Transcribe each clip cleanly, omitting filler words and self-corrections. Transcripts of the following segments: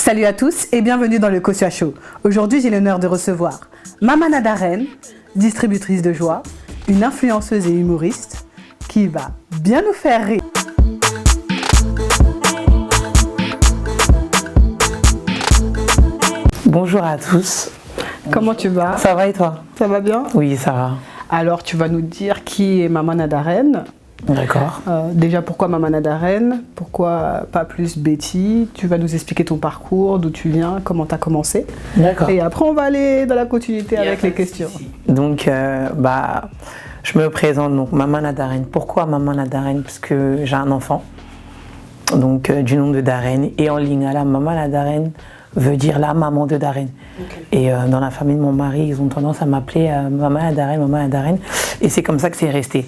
Salut à tous et bienvenue dans le Kosua Show. Aujourd'hui, j'ai l'honneur de recevoir Mamana Darren, distributrice de joie, une influenceuse et humoriste qui va bien nous faire rire. Bonjour à tous. Comment tu vas? Ça va et toi? Ça va bien? Oui, ça va. Alors, tu vas nous dire qui est Mamana Darren. D'accord. Déjà, pourquoi Mamana Darren? Pourquoi pas plus Betty? Tu vas nous expliquer ton parcours, d'où tu viens, comment tu as commencé. D'accord. Et après, on va aller dans la continuité avec les questions. Donc, je me présente, donc Mamana Darren. Pourquoi Mamana Darren? Parce que j'ai un enfant, donc du nom de Darren. Et en lingala, Mamana Darren veut dire la maman de Darren. Okay. Et dans la famille de mon mari, ils ont tendance à m'appeler Mamana Darren, Mamana Darren. Et c'est comme ça que c'est resté.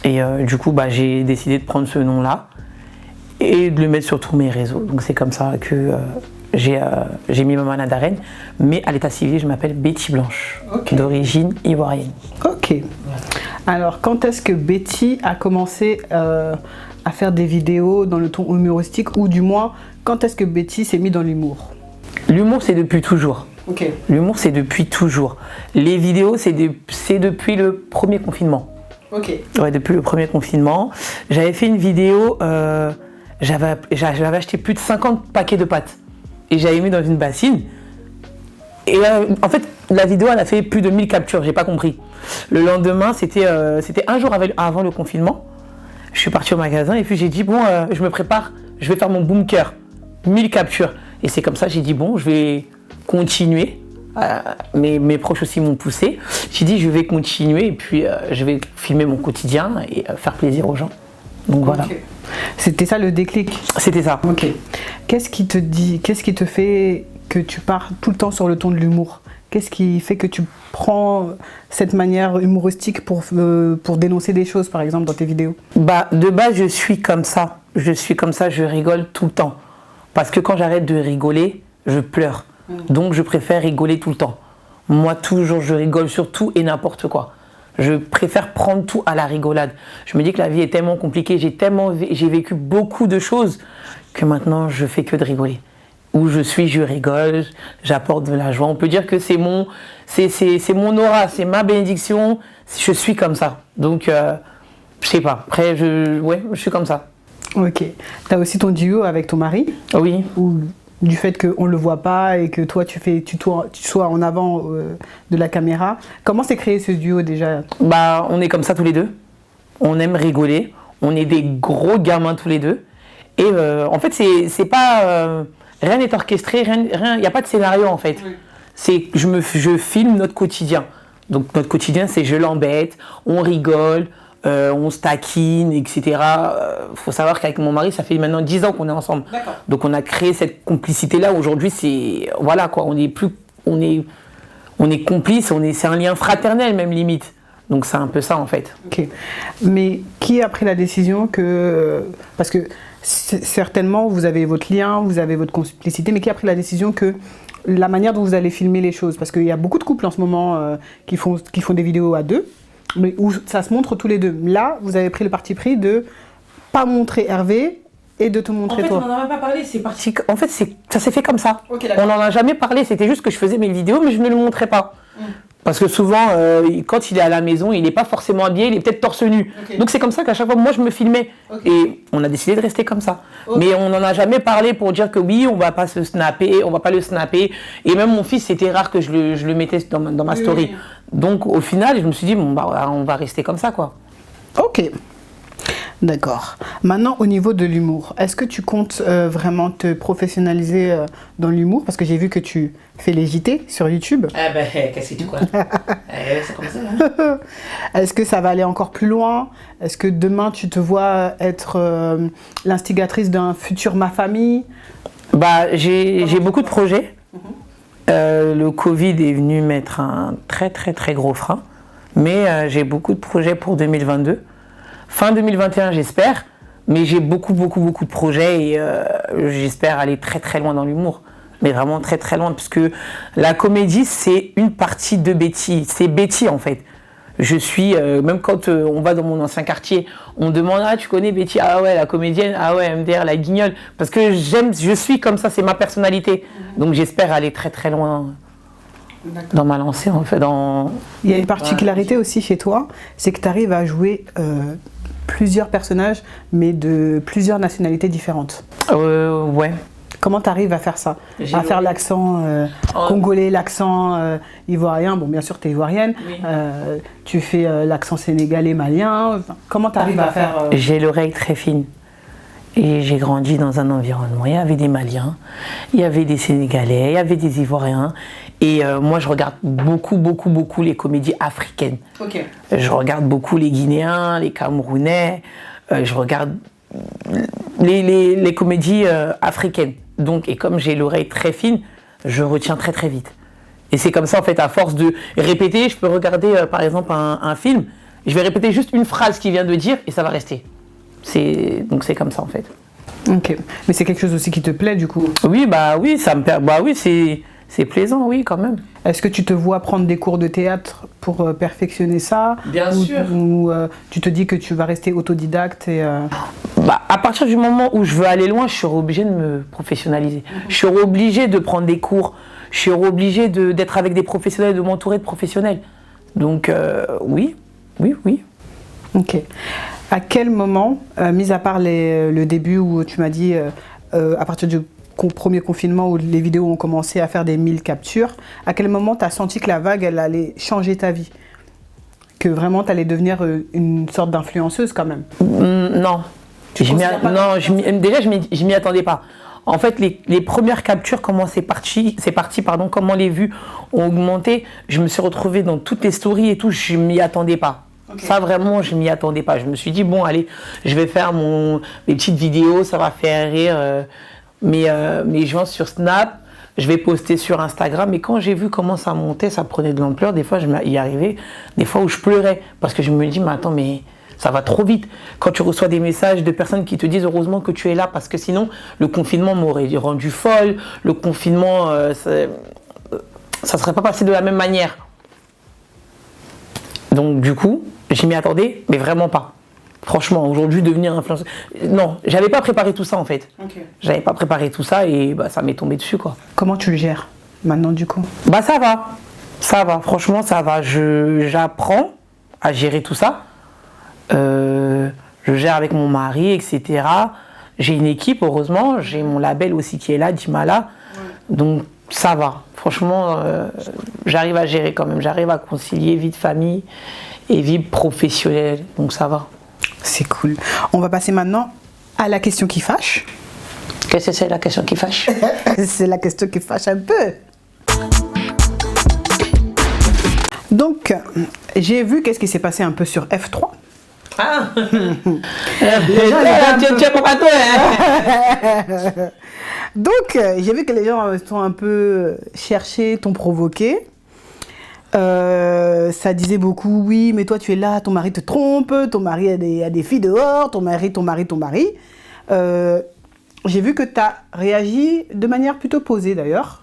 Et du coup, j'ai décidé de prendre ce nom-là et de le mettre sur tous mes réseaux. Donc c'est comme ça que j'ai mis Mamana Darren. Mais à l'état civil, je m'appelle Betty Blanche, okay, d'origine ivoirienne. Ok. Alors, quand est-ce que Betty a commencé à faire des vidéos dans le ton humoristique, ou du moins, quand est-ce que Betty s'est mise dans l'humour? L'humour, c'est depuis toujours. Okay. L'humour, c'est depuis toujours. Les vidéos, c'est depuis le premier confinement. Ok. Ouais, depuis le premier confinement. J'avais fait une vidéo, j'avais acheté plus de 50 paquets de pâtes et j'avais mis dans une bassine. Et en fait, la vidéo, elle a fait plus de 1000 captures, j'ai pas compris. Le lendemain, c'était un jour avant le confinement. Je suis parti au magasin et puis j'ai dit, bon, je me prépare, je vais faire mon bunker, 1000 captures. Et c'est comme ça, j'ai dit, bon, je vais continuer. Mes proches aussi m'ont poussé. J'ai dit, je vais continuer et puis je vais filmer mon quotidien et faire plaisir aux gens. Donc voilà. Okay. C'était ça le déclic? C'était ça. Ok. Qu'est-ce qui te fait que tu pars tout le temps sur le ton de l'humour? Qu'est-ce qui fait que tu prends cette manière humoristique pour dénoncer des choses, par exemple, dans tes vidéos? De base, je suis comme ça. Je rigole tout le temps. Parce que quand j'arrête de rigoler, je pleure. Donc, je préfère rigoler tout le temps. Moi, toujours, je rigole sur tout et n'importe quoi. Je préfère prendre tout à la rigolade. Je me dis que la vie est tellement compliquée, j'ai vécu beaucoup de choses que maintenant, je fais que de rigoler. Où je suis, je rigole, j'apporte de la joie. On peut dire que c'est mon aura, c'est ma bénédiction. Je suis comme ça. Donc, je sais pas. Après, je suis comme ça. Ok. Tu as aussi ton duo avec ton mari? Oui. Du fait qu'on ne le voit pas et que toi tu sois en avant de la caméra. Comment s'est créé ce duo déjà? On est comme ça tous les deux. On aime rigoler. On est des gros gamins tous les deux. Et en fait, c'est pas rien n'est orchestré, il n'y a pas de scénario en fait. Oui. C'est je filme notre quotidien. Donc notre quotidien, c'est je l'embête, on rigole. On se taquine, etc. Faut savoir qu'avec mon mari, ça fait maintenant 10 ans qu'on est ensemble. Donc on a créé cette complicité-là. Aujourd'hui, c'est voilà quoi. On est complices. C'est un lien fraternel même limite. Donc c'est un peu ça en fait. Ok. Mais qui a pris la décision parce que certainement vous avez votre lien, vous avez votre complicité, mais qui a pris la décision que la manière dont vous allez filmer les choses, parce qu'il y a beaucoup de couples en ce moment qui font des vidéos à deux, mais où ça se montre tous les deux. Là, vous avez pris le parti pris de pas montrer Hervé et de te montrer toi. En fait, on n'en a même pas parlé, c'est parti. En fait, ça s'est fait comme ça. Okay, on n'en a jamais parlé, c'était juste que je faisais mes vidéos, mais je ne le montrais pas. Parce que souvent, quand il est à la maison, il n'est pas forcément habillé, il est peut-être torse nu. Okay. Donc c'est comme ça qu'à chaque fois, moi, je me filmais. Okay. Et on a décidé de rester comme ça. Okay. Mais on n'en a jamais parlé pour dire que oui, on ne va pas se snapper, on ne va pas le snapper. Et même mon fils, c'était rare que je le mettais dans ma story. Oui. Donc au final, je me suis dit, on va rester comme ça, quoi. Ok. D'accord. Maintenant, au niveau de l'humour, est-ce que tu comptes vraiment te professionnaliser dans l'humour? Parce que j'ai vu que tu fais les JT sur YouTube. Ah qu'est-ce que tu crois? C'est comme ça. Hein. Est-ce que ça va aller encore plus loin? Est-ce que demain, tu te vois être l'instigatrice d'un futur Ma Famille? J'ai beaucoup de projets. Le Covid est venu mettre un très très très gros frein. Mais j'ai beaucoup de projets pour 2022. Fin 2021, j'espère, mais j'ai beaucoup de projets et j'espère aller très très loin dans l'humour. Mais vraiment très très loin, parce que la comédie, c'est une partie de Betty. C'est Betty en fait. Je suis, même quand on va dans mon ancien quartier, on demande, ah, tu connais Betty? Ah ouais, la comédienne, ah ouais, MDR, la guignole. Parce que je suis comme ça, c'est ma personnalité. Donc j'espère aller très très loin dans ma lancée, en fait. Il y a une particularité aussi chez toi, c'est que tu arrives à jouer plusieurs personnages, mais de plusieurs nationalités différentes. Ouais. Comment tu arrives à faire ça? À faire l'accent congolais, l'accent ivoirien. Bon, bien sûr, tu es ivoirienne. Oui. Tu fais l'accent sénégalais, malien. Comment tu arrives à faire J'ai l'oreille très fine. Et j'ai grandi dans un environnement. Il y avait des Maliens, il y avait des Sénégalais, il y avait des Ivoiriens. Et moi, je regarde beaucoup les comédies africaines. Ok. Je regarde beaucoup les Guinéens, les Camerounais. Je regarde les comédies africaines. Donc, et comme j'ai l'oreille très fine, je retiens très très vite. Et c'est comme ça, en fait, à force de répéter, je peux regarder par exemple un film, je vais répéter juste une phrase qu'il vient de dire et ça va rester. Donc c'est comme ça, en fait. Ok. Mais c'est quelque chose aussi qui te plaît, du coup? Oui, ça me plaît. Oui, c'est plaisant, oui, quand même. Est-ce que tu te vois prendre des cours de théâtre pour perfectionner ça? Bien sûr. Ou tu te dis que tu vas rester autodidacte et À partir du moment où je veux aller loin, je serai obligée de me professionnaliser. Je serai obligée de prendre des cours. Je serai obligée d'être avec des professionnels, de m'entourer de professionnels. Donc, oui. Ok. À quel moment, mis à part le début où tu m'as dit, à partir du premier confinement où les vidéos ont commencé à faire des 1000 captures, à quel moment tu as senti que la vague, elle allait changer ta vie? Que vraiment, tu allais devenir une sorte d'influenceuse quand même? Non. Déjà, je m'y attendais pas. En fait, les premières captures, comment comment les vues ont augmenté, je me suis retrouvée dans toutes les stories et tout, je m'y attendais pas. Okay. Ça, vraiment, je m'y attendais pas. Je me suis dit, bon, allez, je vais faire mes petites vidéos, ça va faire rire mes gens sur Snap, je vais poster sur Instagram. Et quand j'ai vu comment ça montait, ça prenait de l'ampleur, des fois, je y arrivais, des fois où je pleurais. Parce que je me dis, mais attends, mais ça va trop vite. Quand tu reçois des messages de personnes qui te disent, heureusement que tu es là, parce que sinon, le confinement m'aurait rendu folle. Le confinement, ça serait pas passé de la même manière. Donc, du coup, je m'y attendais, mais vraiment pas. Franchement, aujourd'hui, devenir influenceur... Non, j'avais pas préparé tout ça, en fait. Okay. J'avais pas préparé tout ça et ça m'est tombé dessus, quoi. Comment tu le gères, maintenant, du coup? Ça va. Ça va, franchement, ça va. J'apprends à gérer tout ça. Je gère avec mon mari, etc. J'ai une équipe, heureusement. J'ai mon label aussi qui est là, Dimala. Ouais. Donc, ça va. Franchement, j'arrive à gérer quand même. J'arrive à concilier vie de famille et vie professionnelle. Donc, ça va. C'est cool. On va passer maintenant à la question qui fâche. Qu'est-ce que c'est la question qui fâche? C'est la question qui fâche un peu. Donc, j'ai vu qu'est-ce qui s'est passé un peu sur F3. Ah. Donc, j'ai vu que les gens sont un peu cherchés, t'ont provoqué. Ça disait beaucoup, oui, mais toi tu es là, ton mari te trompe, ton mari a des filles dehors, ton mari. J'ai vu que tu as réagi de manière plutôt posée d'ailleurs.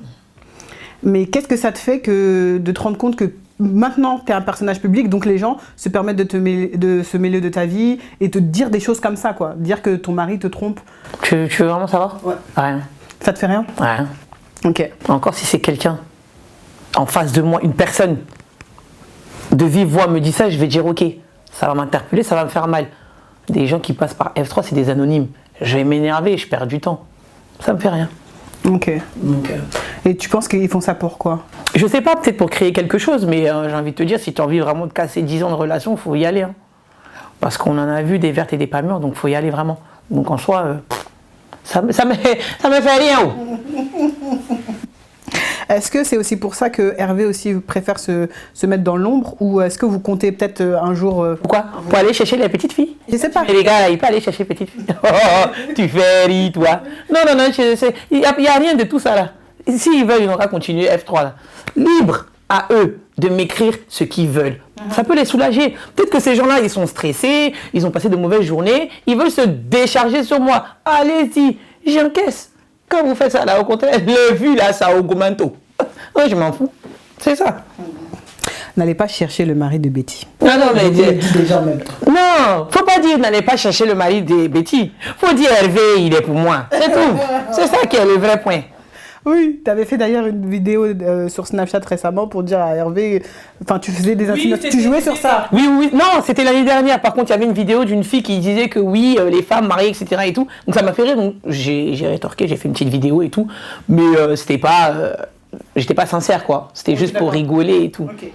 Mais qu'est-ce que ça te fait de te rendre compte que maintenant tu es un personnage public, donc les gens se permettent de se mêler de ta vie et te dire des choses comme ça, quoi. Dire que ton mari te trompe. Tu veux vraiment savoir? Ouais. Rien. Ça te fait rien? Rien. Ok. Encore si c'est quelqu'un en face de moi, une personne de vive voix me dit ça, je vais dire ok, ça va m'interpeller, ça va me faire mal. Des gens qui passent par F3, c'est des anonymes. Je vais m'énerver, je perds du temps. Ça me fait rien. Ok. Et tu penses qu'ils font ça pourquoi? Je sais pas, peut-être pour créer quelque chose, mais j'ai envie de te dire, si tu as envie vraiment de casser 10 ans de relation, il faut y aller. Hein. Parce qu'on en a vu des vertes et des pas mûres, donc il faut y aller vraiment. Donc en soi, ça me fait rien. Est-ce que c'est aussi pour ça que Hervé aussi préfère se mettre dans l'ombre, ou est-ce que vous comptez peut-être un jour... Pourquoi? Pour aller chercher les petites filles? Je sais pas. Mais les gars, là, ils peuvent aller chercher les petites filles. Oh, tu fais rire, toi. Non, il n'y a rien de tout ça là. S'ils veulent, ils n'auront qu'à continuer F3 là. Libre à eux de m'écrire ce qu'ils veulent. Ça peut les soulager. Peut-être que ces gens-là, ils sont stressés, ils ont passé de mauvaises journées, ils veulent se décharger sur moi. Allez-y, j'encaisse. Quand vous faites ça là, au contraire, le vu là, ça augmente. Ouais, je m'en fous. C'est ça. n'allez pas chercher le mari de Betty. Non, non, mais Je vous le dis déjà en même temps. non, faut pas dire n'allez pas chercher le mari de Betty. Faut dire Hervé, il est pour moi. C'est tout. C'est ça qui est le vrai point. Oui, tu avais fait d'ailleurs une vidéo sur Snapchat récemment pour dire à Hervé, enfin tu faisais des insinuations, tu jouais sur ça. Oui, oui, non, c'était l'année dernière. Par contre, il y avait une vidéo d'une fille qui disait que oui, les femmes mariées, etc. et tout. Donc ça m'a fait rire. Donc j'ai rétorqué, j'ai fait une petite vidéo et tout. Mais c'était pas, j'étais pas sincère quoi. C'était juste pour rigoler et tout. Ok.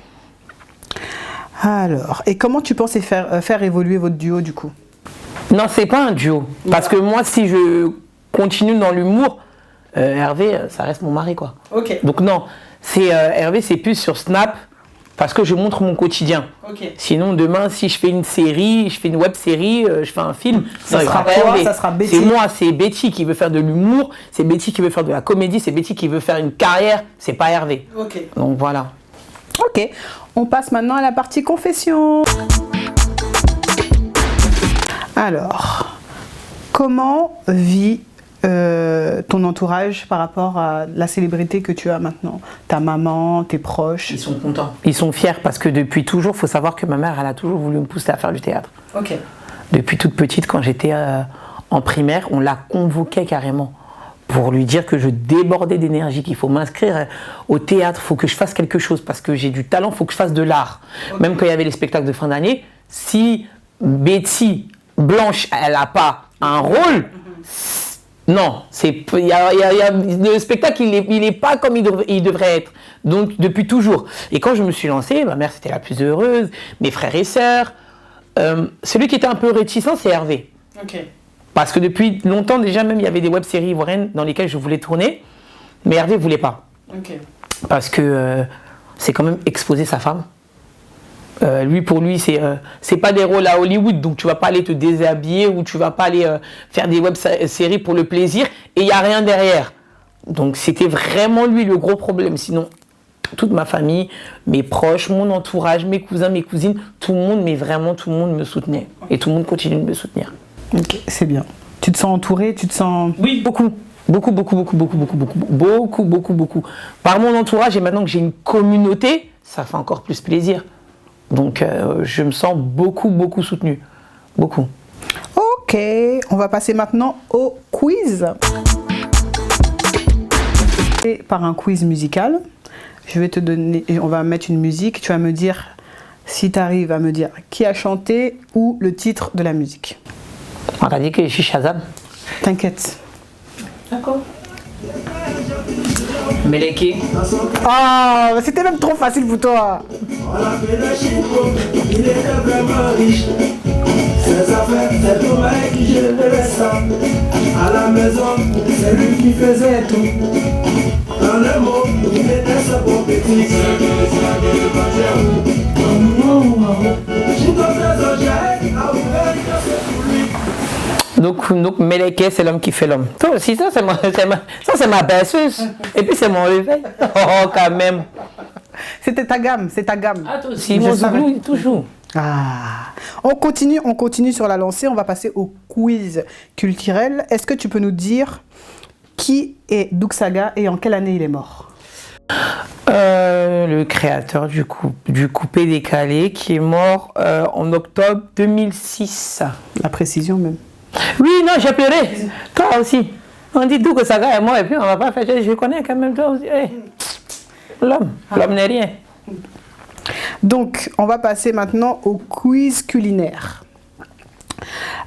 Alors, et comment tu penses faire évoluer votre duo du coup? Non, c'est pas un duo. Parce que moi, si je continue dans l'humour, Hervé, ça reste mon mari quoi. Ok. Donc non, c'est Hervé, c'est plus sur Snap parce que je montre mon quotidien. Ok. Sinon, demain, si je fais une série, je fais une web série, je fais un film, Ça sera pas toi, Hervé. ça sera Betty. C'est moi, c'est Betty qui veut faire de l'humour, c'est Betty qui veut faire de la comédie, c'est Betty qui veut faire une carrière, c'est pas Hervé. Ok. Donc voilà. Ok. On passe maintenant à la partie confession. Alors, comment vit ton entourage par rapport à la célébrité que tu as maintenant? Ta maman, tes proches? Ils sont contents. Ils sont fiers parce que depuis toujours, il faut savoir que ma mère, elle a toujours voulu me pousser à faire du théâtre. Ok. Depuis toute petite, quand j'étais en primaire, on la convoquait carrément pour lui dire que je débordais d'énergie, qu'il faut m'inscrire au théâtre, il faut que je fasse quelque chose parce que j'ai du talent, il faut que je fasse de l'art. Ok. Même quand il y avait les spectacles de fin d'année, si Betty Blanche, elle n'a pas un rôle, non, le spectacle, il est pas comme il devrait être. Donc, depuis toujours. Et quand je me suis lancée, ma mère, c'était la plus heureuse, mes frères et sœurs. Celui qui était un peu réticent, c'est Hervé. Ok. Parce que depuis longtemps, déjà, même, il y avait des web-séries ivoiriennes dans lesquelles je voulais tourner, mais Hervé ne voulait pas. Ok. Parce que c'est quand même exposer sa femme. Pour lui, c'est pas des rôles à Hollywood, donc tu vas pas aller te déshabiller ou tu vas pas aller faire des web-séries pour le plaisir et il n'y a rien derrière. Donc c'était vraiment lui le gros problème. Sinon, toute ma famille, mes proches, mon entourage, mes cousins, mes cousines, tout le monde, mais vraiment tout le monde me soutenait. Et tout le monde continue de me soutenir. Ok, c'est bien. Tu te sens entouré, tu te sens... Oui, beaucoup. Beaucoup, beaucoup, beaucoup, beaucoup, beaucoup, beaucoup, beaucoup, beaucoup, beaucoup. Par mon entourage, et maintenant que j'ai une communauté, ça fait encore plus plaisir. Donc, je me sens beaucoup, beaucoup soutenue. Beaucoup. Ok, on va passer maintenant au quiz. Et par un quiz musical, je vais te donner, on va mettre une musique, tu vas me dire, si tu arrives à me dire qui a chanté ou le titre de la musique. On t'a dit que je suis Shazam. T'inquiète. D'accord. Meleke. Ah, c'était même trop facile pour toi. On l'appelait Chico, il était vraiment riche. Ses affaires, c'est tout mec qui gérait ça. À la maison, c'est lui qui faisait tout. Dans le mot, il était ce bon petit. Chico faisait j'ai à ouvrir pour lui. Donc Meleke, c'est l'homme qui fait l'homme. Toi aussi, ça c'est ma berceuse. Et puis c'est mon réveil. Oh, quand même. C'était ta gamme, c'est ta gamme. Ah, toi aussi, Je mon savais. zouglou, toujours. Ah. On continue sur la lancée, on va passer au quiz culturel. Est-ce que tu peux nous dire qui est Doug Saga et en quelle année il est mort? Le créateur du coupé décalé qui est mort en octobre 2006. La précision même. Oui, non, j'ai pleuré. Toi aussi. On dit Doug Saga est mort et puis on va pas faire. Je connais quand même toi aussi. Hey. L'homme n'est rien. Donc, on va passer maintenant au quiz culinaire.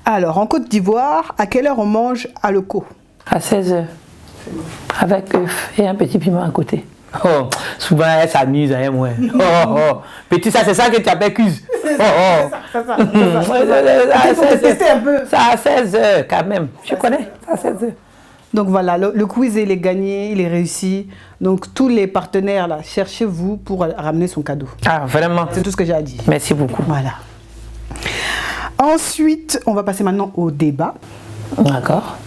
Alors, en Côte d'Ivoire, à quelle heure on mange à l'oko? À 16h. Avec œuf et un petit piment à côté. Oh, souvent elle s'amuse, hein, moi. Oh, oh. Petit, ça, c'est ça que tu appelles cuse. Oh, oh. C'est ça. Ça, Faut tester un peu. ça à 16h quand même. Je connais, ça à 16h. Donc voilà, le quiz il est gagné, il est réussi. Donc tous les partenaires là, cherchez-vous pour ramener son cadeau. Ah, vraiment. C'est tout ce que j'ai à dire. Merci beaucoup. Voilà. Ensuite, on va passer maintenant au débat. D'accord.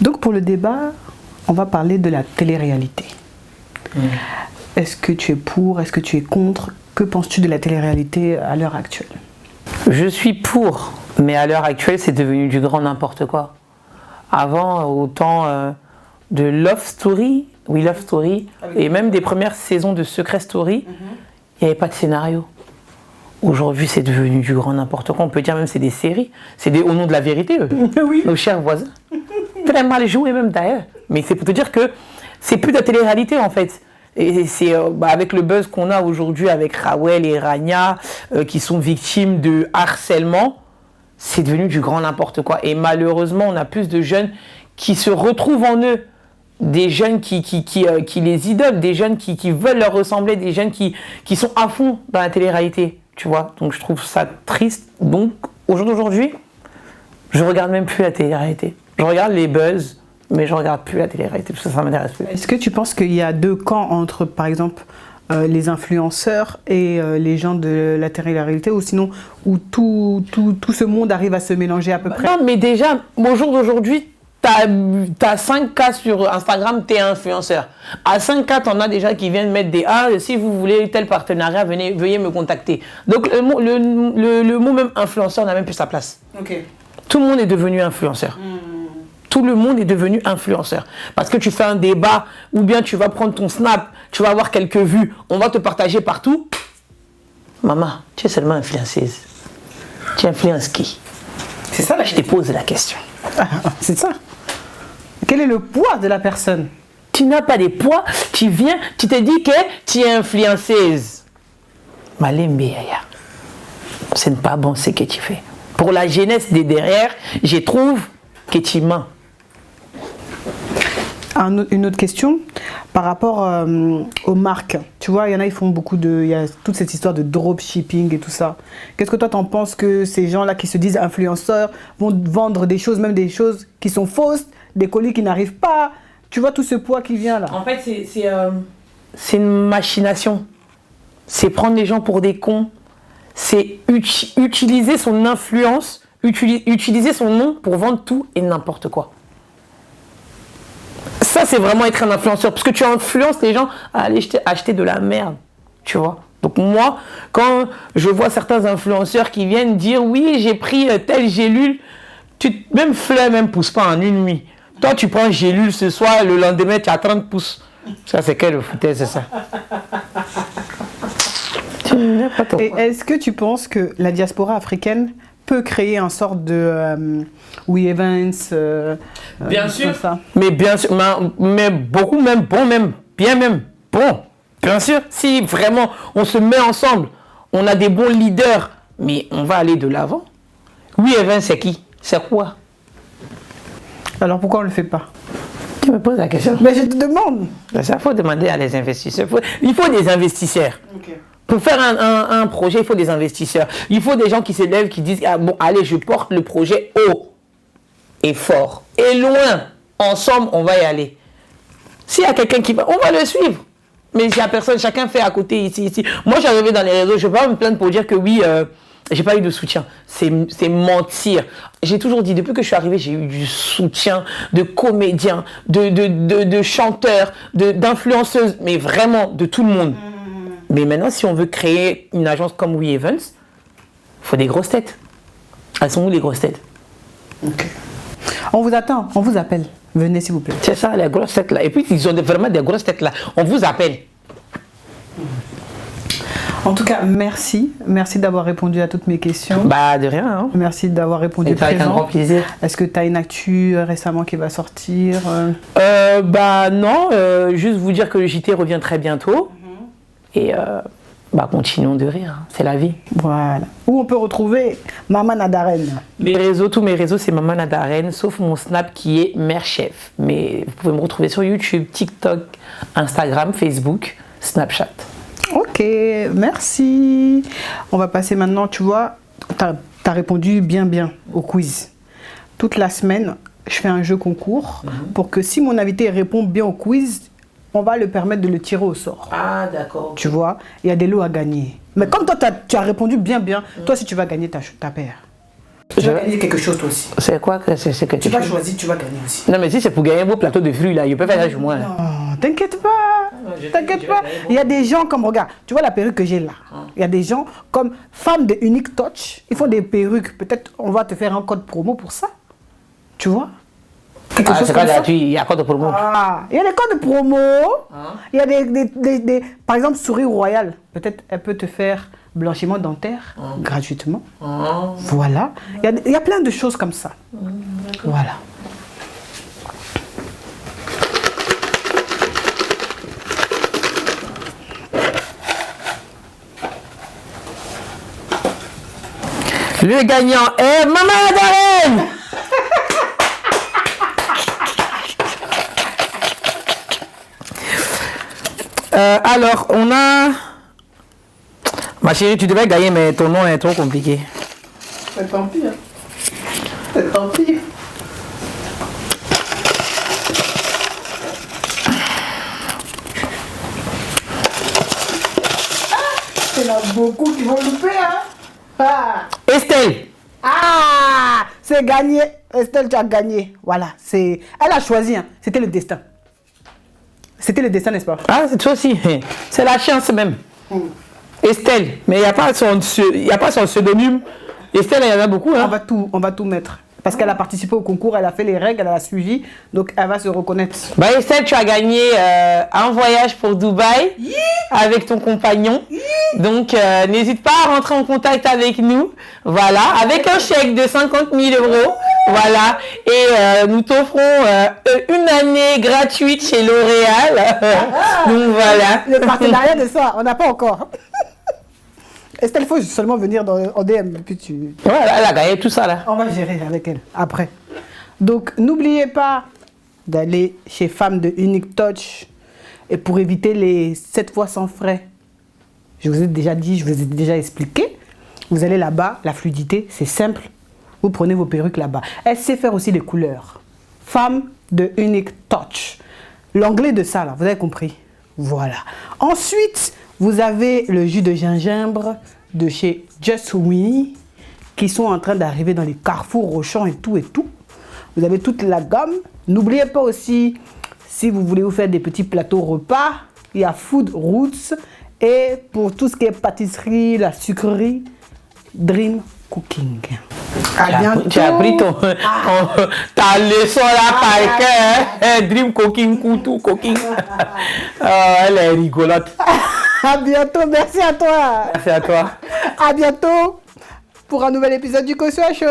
Donc pour le débat, on va parler de la télé-réalité. Est-ce que tu es pour? Est-ce que tu es contre? Que penses-tu de la télé-réalité à l'heure actuelle? Je suis pour, mais à l'heure actuelle, c'est devenu du grand n'importe quoi. Avant, au temps de Love Story, We Love Story, et même des premières saisons de Secret Story, il n'y avait pas de scénario. Aujourd'hui, c'est devenu du grand n'importe quoi. On peut dire même c'est des séries. C'est au nom de la vérité, eux. Oui. Nos chers voisins. Très mal joué même d'ailleurs. Mais c'est pour te dire que c'est plus de la télé-réalité en fait. Et c'est avec le buzz qu'on a aujourd'hui avec Rawel et Rania qui sont victimes de harcèlement, c'est devenu du grand n'importe quoi. Et malheureusement, on a plus de jeunes qui se retrouvent en eux. Des jeunes qui les idolent, des jeunes qui veulent leur ressembler, des jeunes qui sont à fond dans la télé-réalité. Tu vois, donc je trouve ça triste. Donc, au jour d'aujourd'hui, je regarde même plus la télé-réalité. Je regarde les buzz, mais je regarde plus la télé-réalité parce que ça m'intéresse plus. Est-ce que tu penses qu'il y a deux camps entre, par exemple, les influenceurs et les gens de la télé-réalité, ou sinon où tout ce monde arrive à se mélanger à peu près? Non, mais déjà, au jour d'aujourd'hui, t'as 5K sur Instagram, t'es influenceur. À 5K, t'en as déjà qui viennent mettre des si vous voulez tel partenariat, veuillez me contacter. Donc le mot même influenceur n'a même plus sa place. Ok. Tout le monde est devenu influenceur. Tout le monde est devenu influenceur. Parce que tu fais un débat, ou bien tu vas prendre ton snap, tu vas avoir quelques vues, on va te partager partout. Maman, tu es seulement influenceuse. Tu influences qui? C'est ça, Je te pose la question. c'est ça. Quel est le poids de la personne? Tu n'as pas de poids, tu viens, tu te dis que tu es influenceuse. Malembe Yaya, ce n'est pas bon ce que tu fais. Pour la jeunesse de derrière, je trouve que tu mens. Une autre question par rapport aux marques. Tu vois, il y en a, ils font beaucoup de... Il y a toute cette histoire de dropshipping et tout ça. Qu'est-ce que toi, t'en penses que ces gens-là qui se disent influenceurs vont vendre des choses, même des choses qui sont fausses, des colis qui n'arrivent pas? Tu vois tout ce poids qui vient là. En fait, c'est une machination. C'est prendre les gens pour des cons. C'est utiliser son influence, utiliser son nom pour vendre tout et n'importe quoi. Ça, c'est vraiment être un influenceur. Parce que tu influences les gens à aller acheter de la merde. Tu vois? Donc moi, quand je vois certains influenceurs qui viennent dire « Oui, j'ai pris telle gélule », même fleur même pousse pas en une nuit. Toi, tu prends gélule ce soir, le lendemain, tu as 30 pouces. Ça, c'est quel foutaise, c'est ça? Et est-ce que tu penses que la diaspora africaine peut créer un sorte de We Evans bien sûr, ça. Mais bien sûr, mais beaucoup même, bon même, bien même, bon, bien sûr, si vraiment on se met ensemble, on a des bons leaders, mais on va aller de l'avant. We Evans, c'est qui? C'est quoi? Alors pourquoi on ne le fait pas? Tu me poses la question. Mais je te demande. Ça, faut demander à les investisseurs. Il faut des investisseurs. Okay. Pour faire un projet, il faut des investisseurs. Il faut des gens qui se lèvent, qui disent ah, bon, allez, je porte le projet haut et fort et loin. Ensemble, on va y aller. S'il y a quelqu'un qui va, on va le suivre. Mais s'il n'y a personne, chacun fait à côté, ici. Moi, j'arrivais dans les réseaux, je ne vais pas me plaindre pour dire que oui, j'ai pas eu de soutien. C'est mentir. J'ai toujours dit, depuis que je suis arrivée, j'ai eu du soutien de comédiens, de chanteurs, d'influenceuses, mais vraiment de tout le monde. Mais maintenant, si on veut créer une agence comme We Evans, il faut des grosses têtes. Elles sont où les grosses têtes? Okay. On vous attend, on vous appelle. Venez s'il vous plaît. C'est ça, les grosses têtes là. Et puis, ils ont vraiment des grosses têtes là. On vous appelle. En tout cas, merci. Merci d'avoir répondu à toutes mes questions. Bah, de rien. Hein. Merci d'avoir répondu présent. Avec un grand plaisir. Est-ce que tu as une actu récemment qui va sortir? Bah non, juste vous dire que le JT revient très bientôt. Et bah, continuons de rire, c'est la vie. Voilà. Où on peut retrouver Maman Adaren? Tous mes réseaux, c'est Maman Adaren, sauf mon Snap qui est Mère Chef. Mais vous pouvez me retrouver sur YouTube, TikTok, Instagram, Facebook, Snapchat. Ok, merci. On va passer maintenant, tu vois, tu as répondu bien au quiz. Toute la semaine, je fais un jeu concours pour que si mon invité répond bien au quiz, on va le permettre de le tirer au sort. Ah, d'accord. Tu vois, il y a des lots à gagner. Mais comme toi, tu as répondu bien, toi, si tu vas gagner, ta paire. Tu vas gagner quelque chose, toi aussi. C'est quoi que tu vas choisir, tu vas gagner aussi. Non, mais si c'est pour gagner vos plateaux de fruits, là, je peux faire ça chez moi. Non, t'inquiète pas. T'inquiète pas. Il y a des gens comme, regarde, tu vois la perruque que j'ai là. Il y a des gens comme femmes de Unique Touch. Ils font des perruques. Peut-être on va te faire un code promo pour ça. Tu vois? quelque chose c'est comme pas ça. gratuit, il y a quoi de promo? Il y a des codes de promo. Il y a par exemple, Souris Royale. Peut-être elle peut te faire blanchiment dentaire gratuitement. Voilà. Il y a plein de choses comme ça. Voilà. Le gagnant est Maman Darren. Alors, on a... Ma chérie, tu devais gagner, mais ton nom est trop compliqué. Tant pis. Hein. Tant pis. Il y en a beaucoup qui vont louper, hein. Estelle. C'est gagné. Estelle, tu as gagné. Voilà. Elle a choisi. Hein. C'était le destin. C'était le destin, n'est-ce pas? C'est toi aussi. C'est la chance même. Estelle. Mais il n'y a pas son pseudonyme. Estelle, il y en a beaucoup. Hein. On va tout mettre. Parce qu'elle a participé au concours, elle a fait les règles, elle a suivi. Donc, elle va se reconnaître. Estelle, tu as gagné un voyage pour Dubaï avec ton compagnon. Donc, n'hésite pas à rentrer en contact avec nous. Voilà, avec un chèque de 50 000 €. Voilà, et nous t'offrons une année gratuite chez L'Oréal. Donc, voilà. Le partenariat de ça, on n'a pas encore. Estelle, il faut seulement venir en DM. Puis Voilà, elle a gagné tout ça là. On va gérer avec elle après. Donc, n'oubliez pas d'aller chez Femmes de Unique Touch. Et pour éviter les 7 fois sans frais, je vous ai déjà dit, je vous ai déjà expliqué. Vous allez là-bas, la fluidité, c'est simple. Vous prenez vos perruques là-bas. Elle sait faire aussi les couleurs. Femmes de Unique Touch. L'anglais de ça, là, vous avez compris. Voilà. Ensuite, vous avez le jus de gingembre de chez Just Winnie qui sont en train d'arriver dans les carrefours, Auchan et tout et tout. Vous avez toute la gamme. N'oubliez pas aussi, si vous voulez vous faire des petits plateaux repas, il y a Food Roots. Et pour tout ce qui est pâtisserie, la sucrerie, Dream Cooking. À bientôt. Tu as pris ta leçon là par cœur. Dream Cooking, Koutou Cooking. Elle est rigolote. À bientôt, merci à toi. Merci à toi. À bientôt pour un nouvel épisode du Kosua Show.